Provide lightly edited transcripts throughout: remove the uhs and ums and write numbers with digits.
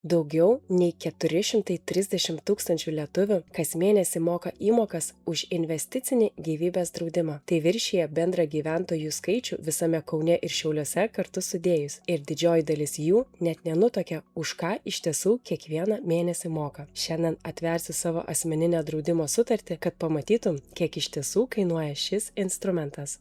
Daugiau nei 430 tūkstančių lietuvių kas mėnesį moka įmokas už investicinį gyvybės draudimą. Tai viršija bendrą gyventojų skaičių visame Kaune ir Šiauliuose kartu sudėjus. Ir didžioji dalis jų net nenutuokia, už ką iš tiesų kiekvieną mėnesį moka. Šiandien atversiu savo asmeninę draudimo sutartį, kad pamatytum, kiek iš tiesų kainuoja šis instrumentas.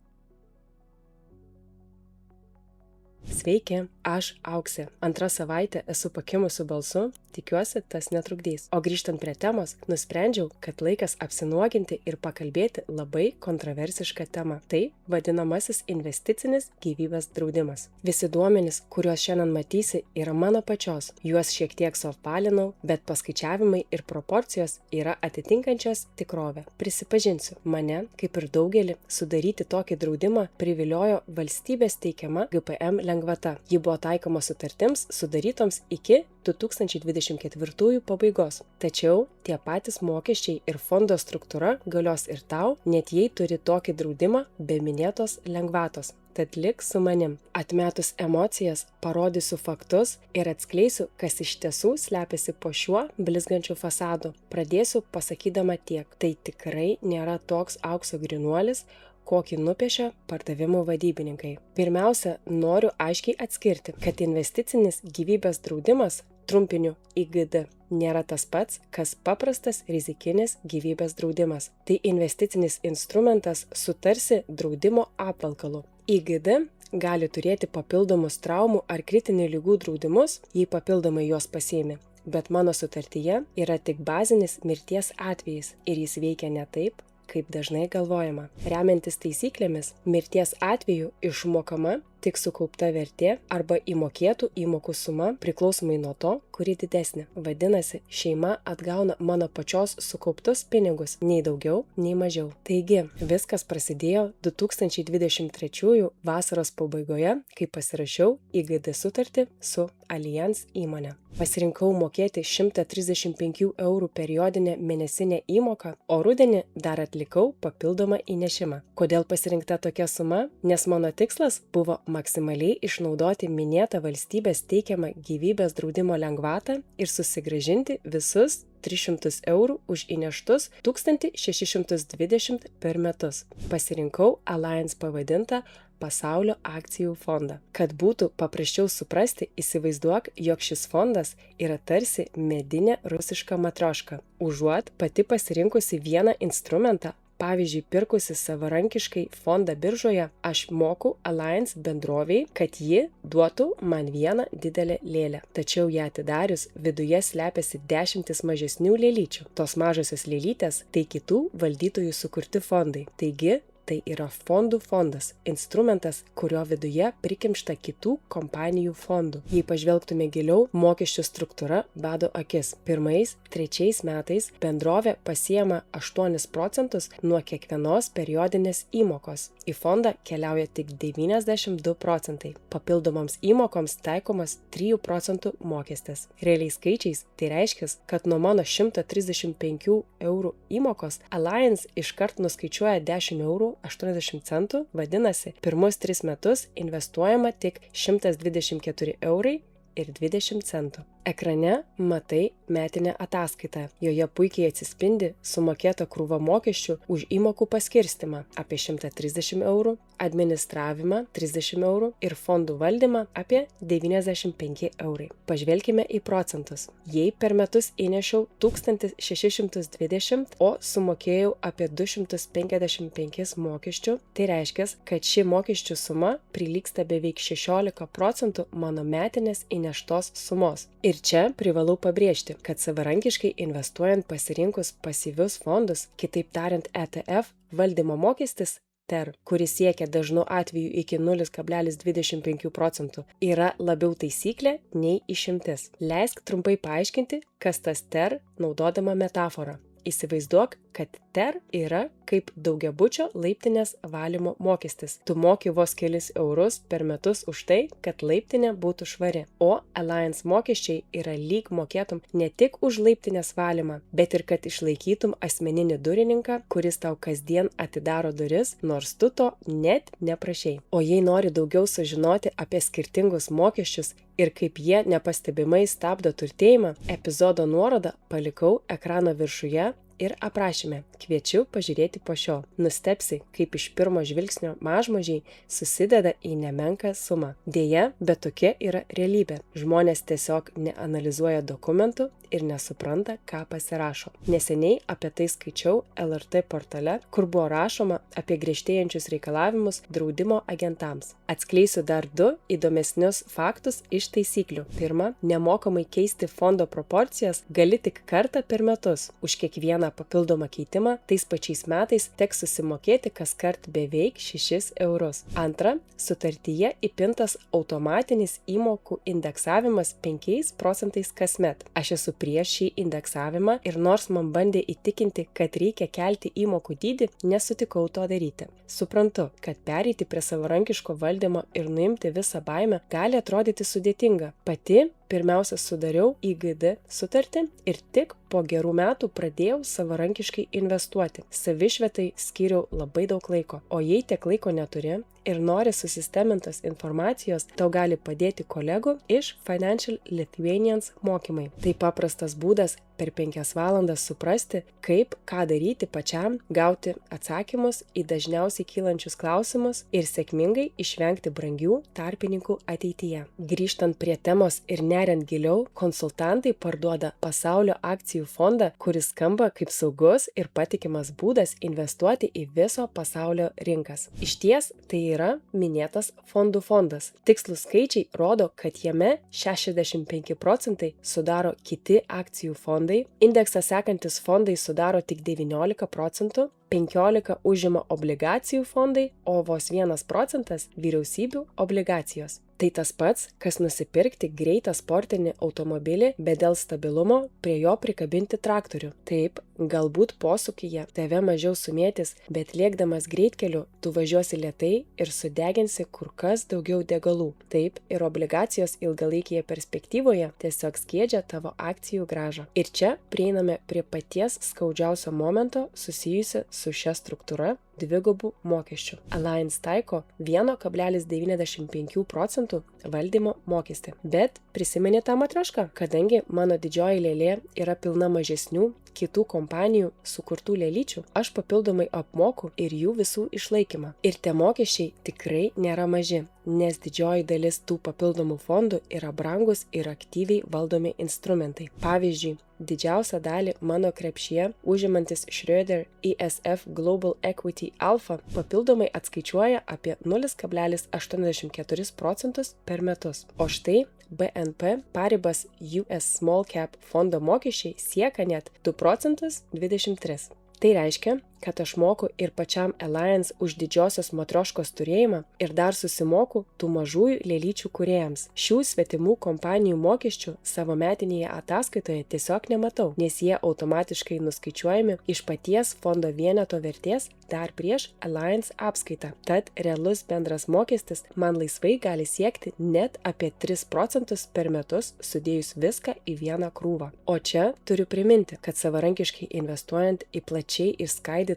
Sveiki, aš Auksė. Antrą savaitę esu pakimusiu balsu, tikiuosi, tas netrukdys. O grįžtant prie temos, nusprendžiau, kad laikas apsinuoginti ir pakalbėti labai kontroversišką temą. Tai vadinamasis investicinis gyvybės draudimas. Visi duomenys, kuriuos šiandien matysi, yra mano pačios. Juos šiek tiek suapvalinau, bet paskaičiavimai ir proporcijos yra atitinkančios tikrovę. Prisipažinsiu, mane, kaip ir daugelį, sudaryti tokį draudimą priviliojo valstybės teikiama GPM lengvata. Ji buvo taikoma sutartims sudarytoms iki 2024 pabaigos. Tačiau tie patys mokesčiai ir fondo struktūra galios ir tau, net jei turi tokį draudimą be minėtos lengvatos. Tad lik su manim. Atmetus emocijas, parodysiu faktus ir atskleisiu, kas iš tiesų slepiasi po šiuo blizgančiu fasadu. Pradėsiu pasakydama tiek. Tai tikrai nėra toks aukso grynuolis, kokį nupiešia pardavimų vadybininkai. Pirmiausia, noriu aiškiai atskirti, kad investicinis gyvybės draudimas, trumpiniu IGD, nėra tas pats, kas paprastas rizikinis gyvybės draudimas. Tai investicinis instrumentas su tarsi draudimo apvalkalu. IGD gali turėti papildomus traumų ar kritinių ligų draudimus, jei papildomai juos pasiimi. Bet mano sutartyje yra tik bazinis mirties atvejis ir jis veikia ne taip, kaip dažnai galvojama. Remiantis taisyklėmis, mirties atveju išmokama tik sukaupta vertė arba įmokėtų įmokų suma priklausomai nuo to, kuri didesnė. Vadinasi, šeima atgauna mano pačios sukauptus pinigus, nei daugiau, nei mažiau. Taigi, viskas prasidėjo 2023 vasaros pabaigoje, kai pasirašiau IGD sutartį su Allianz įmonė. Pasirinkau mokėti 135 eurų periodinę mėnesinę įmoką, o rudenį dar atlikau papildomą įnešimą. Kodėl pasirinkta tokia suma? Nes mano tikslas buvo maksimaliai išnaudoti minėtą valstybės teikiamą gyvybės draudimo lengvatą ir susigrąžinti visus 300 eurų už įneštus 1620 per metus. Pasirinkau Allianz pavadintą Pasaulio akcijų fondą. Kad būtų paprasčiau suprasti, įsivaizduok, jog šis fondas yra tarsi medinė rusiška matrioška. Užuot pati pasirinkusi vieną instrumentą, pavyzdžiui, pirkusi savarankiškai fondą biržoje, aš moku Allianz bendroviai, kad ji duotų man vieną didelę lėlę. Tačiau ją atidarius, viduje slepiasi dešimtis mažesnių lėlyčių. Tos mažosios lėlytės tai kitų valdytojų sukurti fondai. Taigi, tai yra fondų fondas, instrumentas, kurio viduje prikimšta kitų kompanijų fondų. Jei pažvelgtume giliau, mokesčių struktūra bado akis. 1-3 metais bendrovė pasiema 8% nuo kiekvienos periodinės įmokos. Į fondą keliauja tik 92%. Papildomoms įmokoms taikomas 3% mokestis. Realiais skaičiais tai reiškia, kad nuo mano 135 eurų įmokos Allianz iškart nuskaičiuoja 10 eurų 80 centų, vadinasi, pirmus 3 metus investuojama tik 124 eurai ir 20 centų. Ekrane matai metinę ataskaitą. Joje puikiai atsispindi sumokėta krūva mokesčių už įmokų paskirstymą apie 130 eurų, administravimą 30 eurų ir fondų valdymą apie 95 eurai. Pažvelkime į procentus. Jei per metus įnešiau 1620, o sumokėjau apie 255 mokesčių, tai reiškia, kad ši mokesčių suma prilygsta beveik 16% mano metinės įneštos sumos. Ir čia privalau pabrėžti, kad savarankiškai investuojant pasirinkus pasyvius fondus, kitaip tariant ETF, valdymo mokestis TER, kuris siekia dažnu atveju iki 0,25%, yra labiau taisyklė nei išimtis. Leisk trumpai paaiškinti, kas tas TER, naudodama metaforą. Įsivaizduok, kad TER yra kaip daugiabučio laiptinės valymo mokestis. Tu moki vos kelis eurus per metus už tai, kad laiptinė būtų švari. O Alliance mokesčiai yra lyg mokėtum ne tik už laiptinės valymą, bet ir kad išlaikytum asmeninį durininką, kuris tau kasdien atidaro duris, nors tu to net neprašei. O jei nori daugiau sužinoti apie skirtingus mokesčius ir kaip jie nepastebimai stabdo turtėjimą, epizodo nuorodą palikau ekrano viršuje ir aprašyme. Kviečiu pažiūrėti po šio. Nustebsi, kaip iš pirmo žvilgsnio mažmožiai susideda į nemenką sumą. Deja, bet tokia yra realybė. Žmonės tiesiog neanalizuoja dokumentų ir nesupranta, ką pasirašo. Neseniai apie tai skaičiau LRT portale, kur buvo rašoma apie griežtėjančius reikalavimus draudimo agentams. Atskleisiu dar 2 įdomesnius faktus iš taisyklių. Pirma, nemokamai keisti fondo proporcijas gali tik kartą per metus. Už kiekvieną papildomą keitimą tais pačiais metais teks susimokėti kaskart beveik 6 eurus. Antra, sutartyje įpintas automatinis įmokų indeksavimas 5 procentais kasmet. Aš esu prieš šį indeksavimą ir nors man bandė įtikinti, kad reikia kelti įmokų dydį, nesutikau to daryti. Suprantu, kad pereiti prie savarankiško valdymo ir nuimti visą baimę gali atrodyti sudėtinga. Pati pirmiausia sudariau IGD sutartį ir tik po gerų metų pradėjau savarankiškai investuoti. Savišvietai skyriau labai daug laiko, o jei tiek laiko neturi ir nori susistemintos informacijos, tau gali padėti kolegų iš Financial Lithuanians mokymai. Tai paprastas būdas per 5 valandas suprasti, kaip, ką daryti pačiam, gauti atsakymus į dažniausiai kylančius klausimus ir sėkmingai išvengti brangių tarpininkų ateityje. Grįžtant prie temos ir neriant giliau, konsultantai parduoda pasaulio akcijų fondą, kuris skamba kaip saugus ir patikimas būdas investuoti į viso pasaulio rinkas. Išties, tai yra minėtas fondų fondas. Tikslūs skaičiai rodo, kad jame 65 procentai sudaro kiti akcijų fondai, indeksą sekantis fondai sudaro tik 19 procentų, 15 užima obligacijų fondai, o vos 1 procentas vyriausybių obligacijos. Tai tas pats, kas nusipirkti greitą sportinį automobilį, bet dėl stabilumo prie jo prikabinti traktorių. Taip, galbūt posūkyje tave mažiau sumėtis, bet lėkdamas greitkeliu tu važiuosi lėtai ir sudeginsi kur kas daugiau degalų. Taip, ir obligacijos ilgalaikėje perspektyvoje tiesiog skiedžia tavo akcijų grąžą. Ir čia prieiname prie paties skaudžiausio momento susijusio su šia struktūra – dvigubų mokesčių. Alliance taiko 1,95 procentų valdymo mokestį. Bet prisimeni tą matriošką, kadangi mano didžioji lėlė yra pilna mažesnių kitų kompanijų sukurtų lėlyčių, aš papildomai apmoku ir jų visų išlaikymą. Ir tie mokesčiai tikrai nėra maži, nes didžioji dalis tų papildomų fondų yra brangus ir aktyviai valdomi instrumentai. Pavyzdžiui, didžiausią dalį mano krepšyje užimantis Schroeder ESF Global Equity Alpha papildomai atskaičiuoja apie 0,84 procentus per metus. O štai BNP Paribas US Small Cap fondo mokesčiai siekia net 2,23%. Tai reiškia, kad aš moku ir pačiam Alliance už didžiosios matrioškos turėjimą ir dar susimoku tų mažųjų lėlyčių kūrėjams. Šių svetimų kompanijų mokesčių savo metinėje ataskaitoje tiesiog nematau, nes jie automatiškai nuskaičiuojami iš paties fondo vieneto vertės dar prieš Alliance apskaitą. Tad realus bendras mokestis man laisvai gali siekti net apie 3 procentus per metus sudėjus viską į vieną krūvą. O čia turiu priminti, kad savarankiškai investuojant į plačiai išskaidytą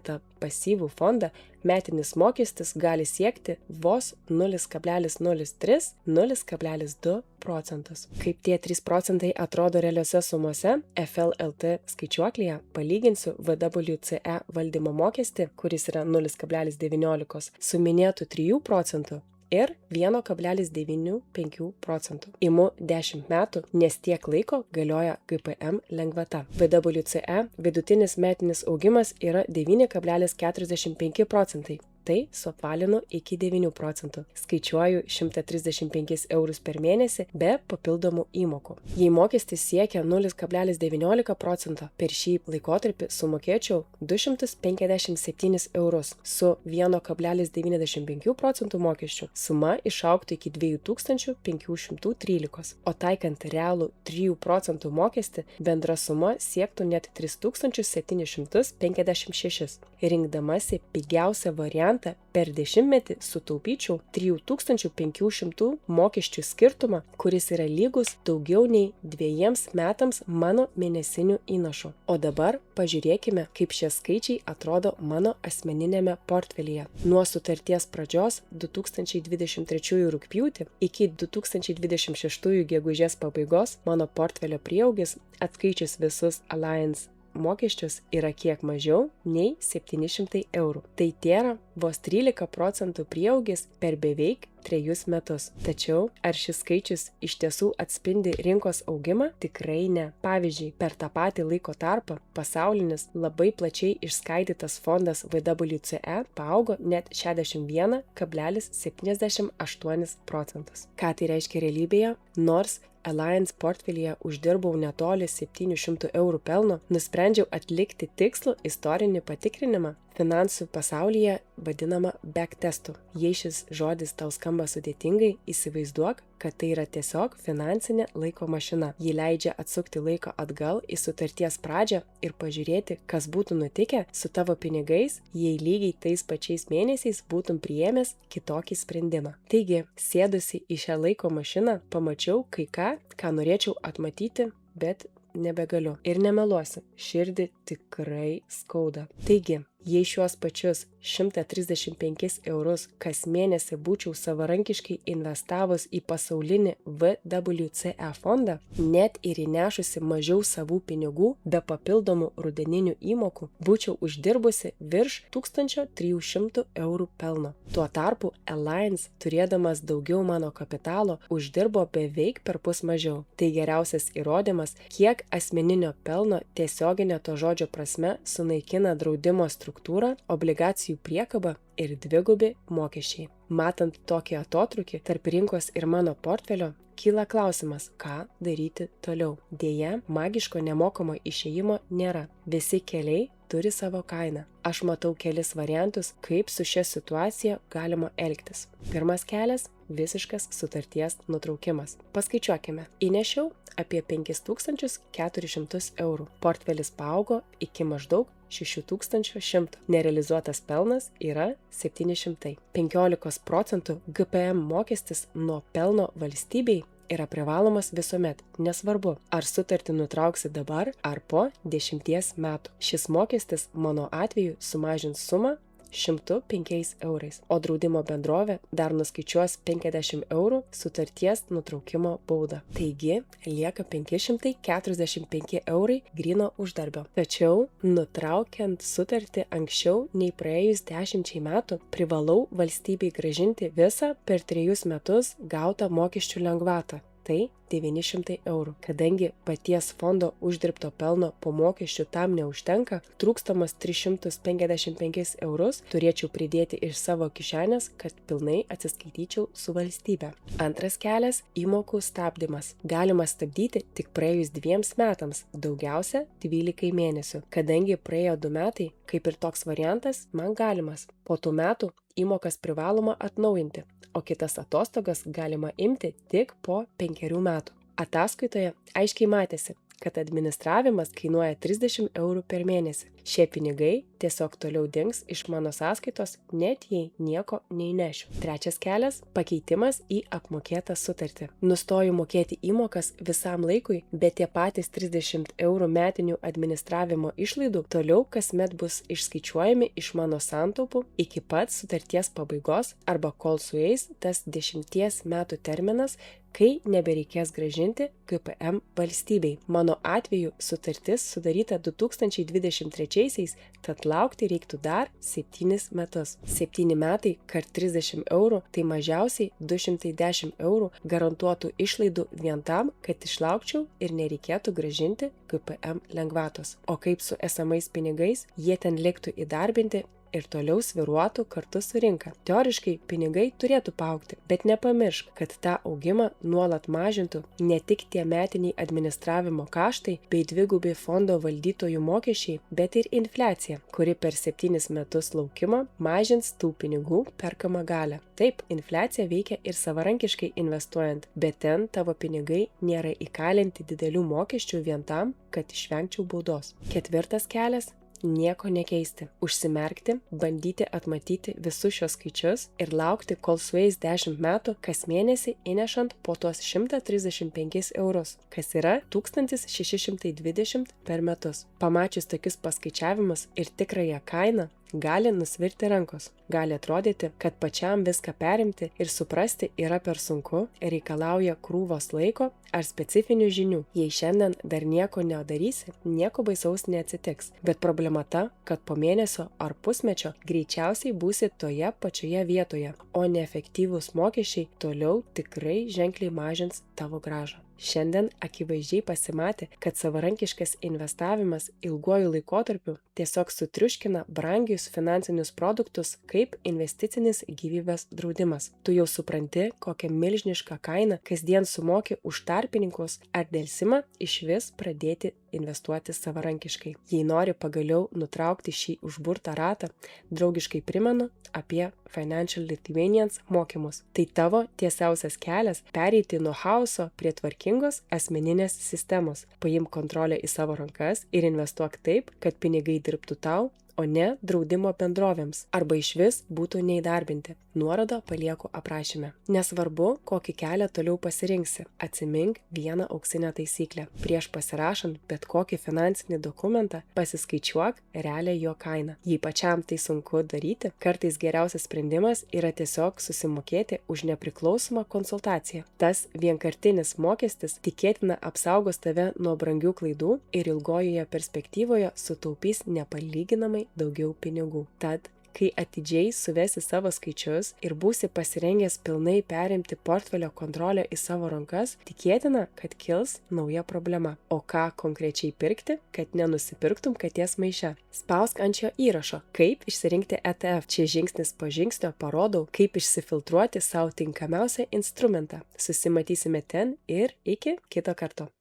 pasyvų fondą, metinis mokestis gali siekti vos 0,03–0,2 procentus. Kaip tie 3 procentai atrodo realiuose sumose, FLLT skaičiuoklėje palyginsiu VWCE valdymo mokestį, kuris yra 0,19, su minėtų 3 procentų ir 1,95 procentų. Imu 10 metų, nes tiek laiko galioja GPM lengvata. VWCE vidutinis metinis augimas yra 9,45 procentai. Tai suapvalinu iki 9 procentų. Skaičiuoju 135 eurus per mėnesį be papildomų įmokų. Jei mokestis siekia 0,19 procento, per šį laikotarpį sumokėčiau 257 eurus. Su 1,95 procentų mokesčių suma išaugtų iki 2513, o taikant realų 3 procentų mokestį bendra suma siektų net 3756. Rinkdamasi pigiausią variantą per dešimtmetį sutaupyčiau 3500 mokesčių skirtumą, kuris yra lygus daugiau nei 2 metams mano mėnesinių įnašų. O dabar pažiūrėkime, kaip šie skaičiai atrodo mano asmeninėme portfelyje. Nuo sutarties pradžios 2023 rugpjūtį iki 2026 gegužės pabaigos mano portfelio prieaugis, atskaičius visus Alliance mokesčius, yra kiek mažiau nei 700 eurų. Tai tėra vos 13 procentų prieaugis per beveik 3 metus. Tačiau ar šis skaičius iš tiesų atspindi rinkos augimą? Tikrai ne. Pavyzdžiui, per tą patį laiko tarpą pasaulinis labai plačiai išskaidytas fondas VWCE paaugo net 61,78 procentus. Ką tai reiškia realybėje? Nors Alliance portfelyje uždirbau netoli 700 eurų pelno, nusprendžiau atlikti tikslų istorinį patikrinimą, finansų pasaulyje vadinama backtestu. Jei šis žodis tau skamba sudėtingai, įsivaizduok, kad tai yra tiesiog finansinė laiko mašina. Ji leidžia atsukti laiką atgal į sutarties pradžią ir pažiūrėti, kas būtų nutikę su tavo pinigais, jei lygiai tais pačiais mėnesiais būtum priėmęs kitokį sprendimą. Taigi, sėdusi į šią laiko mašiną, pamačiau kai ką norėčiau atmatyti, bet nebegaliu. Ir nemeluosiu, širdį tikrai skauda. Taigi, jei šiuos pačius 135 eurus kas mėnesį būčiau savarankiškai investavus į pasaulinį VWCE fondą, net ir įnešusi mažiau savų pinigų be papildomų rudeninių įmokų, būčiau uždirbusi virš 1300 eurų pelno. Tuo tarpu Alliance, turėdamas daugiau mano kapitalo, uždirbo beveik perpus mažiau. Tai geriausias įrodymas, kiek asmeninio pelno tiesioginė to žodžio prasme sunaikina draudimo struktūrą, obligacijų priekabą ir dvigubi mokesčiai. Matant tokį atotrūkį tarp rinkos ir mano portfelio, kyla klausimas, ką daryti toliau. Deja, magiško nemokamo išėjimo nėra. Visi keliai turi savo kainą. Aš matau kelis variantus, kaip su šia situacija galima elgtis. Pirmas kelias – visiškas sutarties nutraukimas. Paskaičiuokime. Įnešiau apie 5400 eurų. Portfelis paaugo iki maždaug 6100. Nerealizuotas pelnas yra 700. 15 procentų GPM mokestis nuo pelno valstybei yra privalomas visuomet, nesvarbu, ar sutartį nutrauksi dabar ar po 10 metų. Šis mokestis mano atveju sumažins sumą 105 eurais, o draudimo bendrovė dar nuskaičiuos 50 eurų sutarties nutraukimo baudą. Taigi, lieka 545 eurai gryno uždarbio. Tačiau, nutraukiant sutartį anksčiau nei praėjus 10 metų, privalau valstybei grąžinti visą per 3 metus gautą mokesčių lengvatą. Tai 900 eurų. Kadangi paties fondo uždirbto pelno po mokesčių tam neužtenka, trūkstamas 355 eurus turėčiau pridėti iš savo kišenės, kad pilnai atsiskaityčiau su valstybe. Antras kelias – įmokų stabdymas. Galima stabdyti tik praėjus 2 metams, daugiausia 12 mėnesių. Kadangi praėjo 2 metai, kaip ir toks variantas, man galimas. Po tų metų įmokas privaloma atnaujinti, o kitas atostogas galima imti tik po 5 metų. Ataskaitoje aiškiai matėsi, kad administravimas kainuoja 30 eurų per mėnesį. Šie pinigai tiesiog toliau dings iš mano sąskaitos, net jei nieko neįnešiu. Trečias kelias – pakeitimas į apmokėtą sutartį. Nustoju mokėti įmokas visam laikui, bet tie patys 30 eurų metinių administravimo išlaidų toliau kasmet bus išskaičiuojami iš mano santaupų iki pat sutarties pabaigos arba kol sueis tas 10 metų terminas, kai nebereikės grąžinti GPM valstybei. Mano atveju sutartis sudaryta 2023-aisiais, tad laukti reiktų dar 7 metus. 7 metai kart 30 eurų, tai mažiausiai 210 eurų garantuotų išlaidų vien tam, kad išlaukčiau ir nereikėtų grąžinti GPM lengvatos. O kaip su esamais pinigais, jie ten liktų įdarbinti ir toliau svyruotų kartu su rinka. Teoriškai pinigai turėtų paaugti, bet nepamiršk, kad tą augimą nuolat mažintų ne tik tie metiniai administravimo kaštai bei dvigubi fondo valdytojų mokesčiai, bet ir infliacija, kuri per 7 metus laukimo mažins tų pinigų perkamą galią. Taip, infliacija veikia ir savarankiškai investuojant, bet ten tavo pinigai nėra įkalinti didelių mokesčių vien tam, kad išvengčiau baudos. Ketvirtas kelias – nieko nekeisti. Užsimerkti, bandyti atmatyti visus šios skaičius ir laukti, kol sueis 10 metų, kas mėnesį įnešant po tuos 135 eurus, kas yra 1620 per metus. Pamačius tokius paskaičiavimus ir tikrąją kainą, gali nusvirti rankos. Gali atrodyti, kad pačiam viską perimti ir suprasti yra per sunku ir reikalauja krūvos laiko ar specifinių žinių. Jei šiandien dar nieko nedarysi, nieko baisaus neatsitiks. Bet problema ta, kad po mėnesio ar pusmečio greičiausiai būsi toje pačioje vietoje, o neefektyvūs mokesčiai toliau tikrai ženkliai mažins tavo grąžą. Šiandien akivaizdžiai pasimatė, kad savarankiškas investavimas ilguoju laikotarpiu tiesiog sutriuškina brangius finansinius produktus kaip investicinis gyvybės draudimas. Tu jau supranti, kokią milžinišką kainą kasdien sumoki už tarpininkus ar delsimą išvis pradėti investuoti savarankiškai. Jei nori pagaliau nutraukti šį užburtą ratą, draugiškai primenu apie Financial Lithuanians mokymus. Tai tavo tiesiausias kelias pereiti nuo chaoso prie tvarkingos asmeninės sistemos. Paimk kontrolę į savo rankas ir investuok taip, kad pinigai dirbtų tau, o ne draudimo bendrovėms, arba išvis būtų neįdarbinti. Nuorodą palieku aprašyme. Nesvarbu, kokį kelią toliau pasirinksi, atsimink vieną auksinę taisyklę. Prieš pasirašant bet kokį finansinį dokumentą, pasiskaičiuok realią jo kainą. Jei pačiam tai sunku daryti, kartais geriausias sprendimas yra tiesiog susimokėti už nepriklausomą konsultaciją. Tas vienkartinis mokestis tikėtina apsaugos tave nuo brangių klaidų ir ilgojoje perspektyvoje sutaupys nepalyginamai daugiau pinigų. Tad, kai atidžiai suvesi savo skaičius ir būsi pasirengęs pilnai perimti portfelio kontrolę į savo rankas, tikėtina, kad kils nauja problema. O ką konkrečiai pirkti, kad nenusipirktum katės maiše? Spausk ant šio įrašo, kaip išsirinkti ETF. Čia žingsnis po žingsnio parodau, kaip išsifiltruoti savo tinkamiausią instrumentą. Susimatysime ten ir iki kito karto.